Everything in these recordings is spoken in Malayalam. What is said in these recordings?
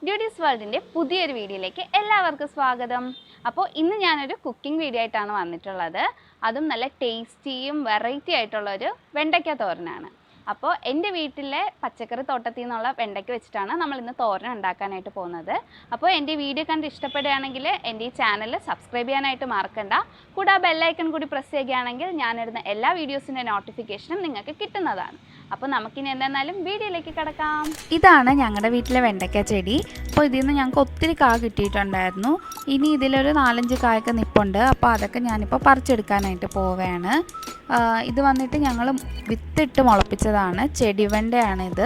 Dudy'z വേൾഡിന്റെ പുതിയൊരു വീഡിയോയിലേക്ക് എല്ലാവർക്കും സ്വാഗതം. അപ്പോൾ ഇന്ന് ഞാനൊരു കുക്കിംഗ് വീഡിയോ ആയിട്ടാണ് വന്നിട്ടുള്ളത്. അതും നല്ല ടേസ്റ്റിയും വെറൈറ്റി ആയിട്ടുള്ള ഒരു വെണ്ടയ്ക്ക തോരനാണ്. അപ്പോൾ എൻ്റെ വീട്ടിലെ പച്ചക്കറി തോട്ടത്തിൽ നിന്നുള്ള വെണ്ടയ്ക്ക വെച്ചിട്ടാണ് നമ്മൾ ഇന്ന് തോരൻ ഉണ്ടാക്കാനായിട്ട് പോകുന്നത്. അപ്പോൾ എൻ്റെ വീഡിയോ കണ്ട് ഇഷ്ടപ്പെടുകയാണെങ്കിൽ എൻ്റെ ഈ ചാനൽ സബ്സ്ക്രൈബ് ചെയ്യാനായിട്ട് മറക്കണ്ട. കൂടാതെ ബെല്ലൈക്കൺ കൂടി പ്രസ് ചെയ്യുകയാണെങ്കിൽ ഞാനിടുന്ന എല്ലാ വീഡിയോസിൻ്റെ നോട്ടിഫിക്കേഷനും നിങ്ങൾക്ക് കിട്ടുന്നതാണ്. അപ്പോൾ നമുക്കിനി എന്തായാലും വീഡിയോയിലേക്ക് കിടക്കാം. ഇതാണ് ഞങ്ങളുടെ വീട്ടിലെ വെണ്ടയ്ക്ക ചെടി. അപ്പോൾ ഇതിൽ നിന്ന് ഞങ്ങൾക്ക് ഒത്തിരി കായ കിട്ടിയിട്ടുണ്ടായിരുന്നു. ഇനി ഇതിലൊരു 4-5 കായൊക്കെ നിൽപ്പുണ്ട്. അപ്പോൾ അതൊക്കെ ഞാനിപ്പോൾ പറിച്ചെടുക്കാനായിട്ട് പോവുകയാണ്. ഇത് വന്നിട്ട് ഞങ്ങൾ വിത്തിട്ട് മുളപ്പിച്ചതാണ്. ചെടി വെണ്ടയാണിത്.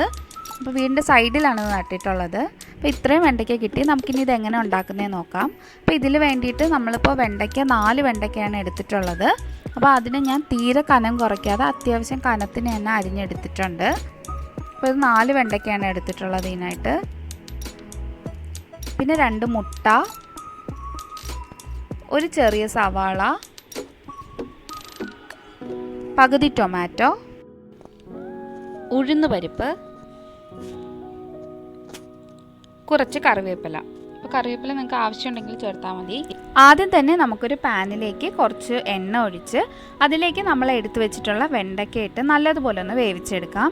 അപ്പോൾ വീടിൻ്റെ സൈഡിലാണ് ഇത് നട്ടിട്ടുള്ളത്. അപ്പോൾ ഇത്രയും വെണ്ടയ്ക്ക കിട്ടി. നമുക്കിനി ഇത് എങ്ങനെ ഉണ്ടാക്കുന്നതെന്ന് നോക്കാം. അപ്പോൾ ഇതിൽ വേണ്ടിയിട്ട് നമ്മളിപ്പോൾ 4 വെണ്ടയ്ക്കയാണ് എടുത്തിട്ടുള്ളത്. അപ്പോൾ അതിന് ഞാൻ തീരെ കനം കുറയ്ക്കാതെ അത്യാവശ്യം കനത്തിന് തന്നെ അരിഞ്ഞെടുത്തിട്ടുണ്ട്. അപ്പോൾ ഇത് 4 വെണ്ടയ്ക്കയാണ് എടുത്തിട്ടുള്ളത് ഇതിനായിട്ട്. പിന്നെ 2 മുട്ട, ഒരു ചെറിയ സവാള, പകുതി ടൊമാറ്റോ, ഉഴുന്ന് പരിപ്പ്, കുറച്ച് കറിവേപ്പില. അപ്പോൾ കറിവേപ്പില നിങ്ങൾക്ക് ആവശ്യമുണ്ടെങ്കിൽ ചേർത്താൽ മതി. ആദ്യം തന്നെ നമുക്കൊരു പാനിലേക്ക് കുറച്ച് എണ്ണ ഒഴിച്ച് അതിലേക്ക് നമ്മൾ എടുത്തു വെച്ചിട്ടുള്ള വെണ്ടയ്ക്ക ഇട്ട് നല്ലതുപോലെ ഒന്ന് വേവിച്ചെടുക്കാം.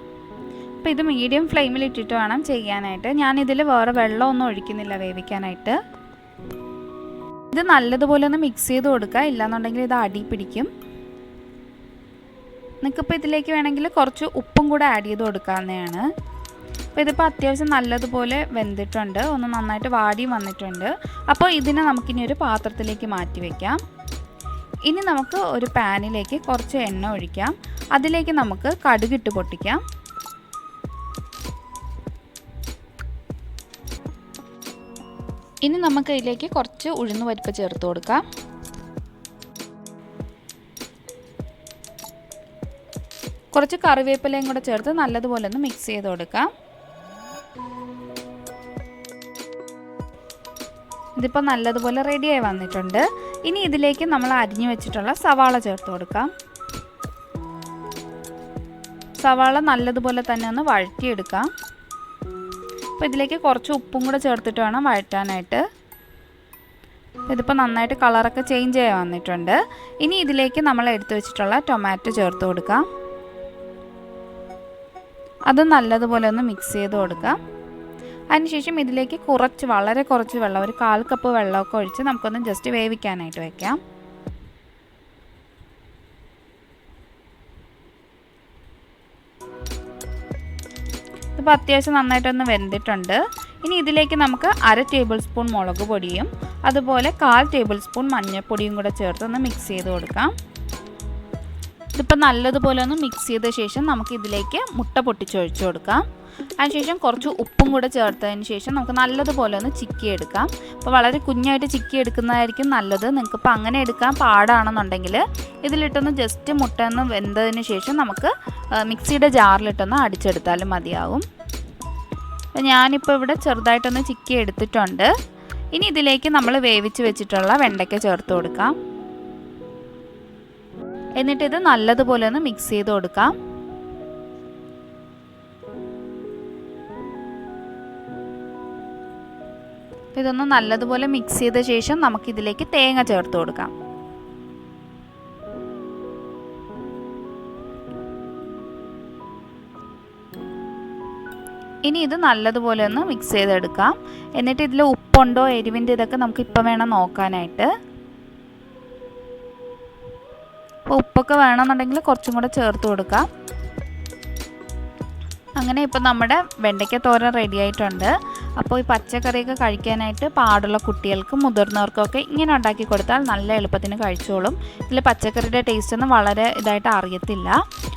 അപ്പോൾ ഇത് മീഡിയം ഫ്ലെയിമിൽ ഇട്ടിട്ട് വേണം ചെയ്യാനായിട്ട്. ഞാനിതിൽ വേറെ വെള്ളമൊന്നും ഒഴിക്കുന്നില്ല വേവിക്കാനായിട്ട്. ഇത് നല്ലതുപോലെ ഒന്ന് മിക്സ് ചെയ്ത് കൊടുക്കുക, ഇല്ലാന്നുണ്ടെങ്കിൽ ഇത് അടി പിടിക്കും. നിങ്ങൾക്കിപ്പോൾ ഇതിലേക്ക് വേണമെങ്കിൽ കുറച്ച് ഉപ്പും കൂടെ ആഡ് ചെയ്ത് കൊടുക്കാവുന്നതാണ്. അപ്പോൾ ഇതിപ്പോൾ അത്യാവശ്യം നല്ലതുപോലെ വെന്തിട്ടുണ്ട്, ഒന്ന് നന്നായിട്ട് വാടിയും വന്നിട്ടുണ്ട്. അപ്പോൾ ഇതിനെ നമുക്കിനി ഒരു പാത്രത്തിലേക്ക് മാറ്റി വയ്ക്കാം. ഇനി നമുക്ക് ഒരു പാനിലേക്ക് കുറച്ച് എണ്ണ ഒഴിക്കാം. അതിലേക്ക് നമുക്ക് കടുകിട്ട് പൊട്ടിക്കാം. ഇനി നമുക്ക് ഇതിലേക്ക് കുറച്ച് ഉഴുന്ന് പരിപ്പ് ചേർത്ത് കൊടുക്കാം. കുറച്ച് കറിവേപ്പിലയും കൂടെ ചേർത്ത് നല്ലതുപോലെ ഒന്ന് മിക്സ് ചെയ്ത് കൊടുക്കാം. ഇതിപ്പോൾ നല്ലതുപോലെ റെഡിയായി വന്നിട്ടുണ്ട്. ഇനി ഇതിലേക്ക് നമ്മൾ അരിഞ്ഞു വെച്ചിട്ടുള്ള സവാള ചേർത്ത് കൊടുക്കാം. സവാള നല്ലതുപോലെ തന്നെ ഒന്ന് വഴറ്റിയെടുക്കാം. അപ്പോൾ ഇതിലേക്ക് കുറച്ച് ഉപ്പും കൂടെ ചേർത്തിട്ട് വേണം വഴറ്റാനായിട്ട്. ഇതിപ്പോൾ നന്നായിട്ട് കളറൊക്കെ ചേഞ്ച് ആയി വന്നിട്ടുണ്ട്. ഇനി ഇതിലേക്ക് നമ്മൾ എടുത്തു വെച്ചിട്ടുള്ള ടൊമാറ്റോ ചേർത്ത് കൊടുക്കാം. അത് നല്ലതുപോലെ ഒന്ന് മിക്സ് ചെയ്ത് കൊടുക്കാം. അതിനുശേഷം ഇതിലേക്ക് വളരെ കുറച്ച് വെള്ളം, ഒരു 1/4 കപ്പ് വെള്ളമൊക്കെ ഒഴിച്ച് നമുക്കൊന്ന് ജസ്റ്റ് വേവിക്കാനായിട്ട് വയ്ക്കാം. ഇപ്പോൾ അത്യാവശ്യം നന്നായിട്ടൊന്ന് വെന്തിട്ടുണ്ട്. ഇനി ഇതിലേക്ക് നമുക്ക് 1/2 ടേബിൾ സ്പൂൺ മുളക് പൊടിയും അതുപോലെ 1/4 ടേബിൾ സ്പൂൺ മഞ്ഞൾപ്പൊടിയും കൂടെ ചേർത്തൊന്ന് മിക്സ് ചെയ്ത് കൊടുക്കാം. ഇതിപ്പോൾ നല്ലതുപോലെ ഒന്ന് മിക്സ് ചെയ്ത ശേഷം നമുക്ക് ഇതിലേക്ക് മുട്ട പൊട്ടിച്ചൊഴിച്ച് കൊടുക്കാം. അതിനുശേഷം കുറച്ച് ഉപ്പും കൂടെ ചേർത്തതിന് ശേഷം നമുക്ക് നല്ലതുപോലെ ഒന്ന് ചിക്കിയെടുക്കാം. അപ്പോൾ വളരെ കുഞ്ഞായിട്ട് ചിക്കി എടുക്കുന്നതായിരിക്കും നല്ലത്. നിങ്ങൾക്കിപ്പോൾ അങ്ങനെ എടുക്കാൻ പാടാണെന്നുണ്ടെങ്കിൽ ഇതിലിട്ടൊന്ന് ജസ്റ്റ് മുട്ട ഒന്ന് വെന്തതിന് ശേഷം നമുക്ക് മിക്സിയുടെ ജാറിലിട്ടൊന്ന് അടിച്ചെടുത്താലും മതിയാവും. അപ്പോൾ ഞാനിപ്പോൾ ഇവിടെ ചെറുതായിട്ടൊന്ന് ചിക്കി എടുത്തിട്ടുണ്ട്. ഇനി ഇതിലേക്ക് നമ്മൾ വേവിച്ച് വെച്ചിട്ടുള്ള വെണ്ടയ്ക്ക ചേർത്ത് കൊടുക്കാം. എന്നിട്ട് ഇത് നല്ലതുപോലെ ഒന്ന് മിക്സ് ചെയ്ത് കൊടുക്കാം. ഇതൊന്ന് നല്ലതുപോലെ മിക്സ് ചെയ്ത ശേഷം നമുക്കിതിലേക്ക് തേങ്ങ ചേർത്ത് കൊടുക്കാം. ഇനി ഇത് നല്ലതുപോലെ ഒന്ന് മിക്സ് ചെയ്തെടുക്കാം. എന്നിട്ട് ഇതിൽ ഉപ്പുണ്ടോ എരിവിൻ്റെ ഇതൊക്കെ നമുക്ക് ഇപ്പം വേണം നോക്കാനായിട്ട്. അപ്പോൾ ഉപ്പൊക്കെ വേണമെന്നുണ്ടെങ്കിൽ കുറച്ചും കൂടെ ചേർത്ത് കൊടുക്കാം. അങ്ങനെ ഇപ്പോൾ നമ്മുടെ വെണ്ടയ്ക്ക തോരൻ റെഡി ആയിട്ടുണ്ട്. അപ്പോൾ ഈ പച്ചക്കറിയൊക്കെ കഴിക്കാനായിട്ട് പാടുള്ള കുട്ടികൾക്കും മുതിർന്നവർക്കൊക്കെ ഇങ്ങനെ ഉണ്ടാക്കി കൊടുത്താൽ നല്ല എളുപ്പത്തിന് കഴിച്ചോളും. ഇതിൽ പച്ചക്കറിയുടെ ടേസ്റ്റ് ഒന്നും വളരെ ഇതായിട്ട് അറിയത്തില്ല.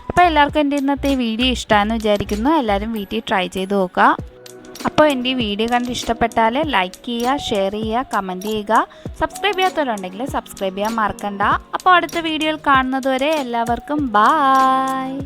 അപ്പോൾ എല്ലാവർക്കും എൻ്റെ ഇന്നത്തെ വീഡിയോ ഇഷ്ടമാണെന്ന് വിചാരിക്കുന്നു. എല്ലാവരും വീട്ടിൽ ട്രൈ ചെയ്ത് നോക്കുക. അപ്പോൾ എൻ്റെ ഈ വീഡിയോ കണ്ട് ഇഷ്ടപ്പെട്ടാൽ ലൈക്ക് ചെയ്യുക, ഷെയർ ചെയ്യുക, കമൻറ്റ് ചെയ്യുക. സബ്സ്ക്രൈബ് ചെയ്യാത്തവരുണ്ടെങ്കിൽ സബ്സ്ക്രൈബ് ചെയ്യാൻ മറക്കണ്ട. അപ്പോൾ അടുത്ത വീഡിയോയിൽ കാണുന്നത് വരെ എല്ലാവർക്കും ബായ്.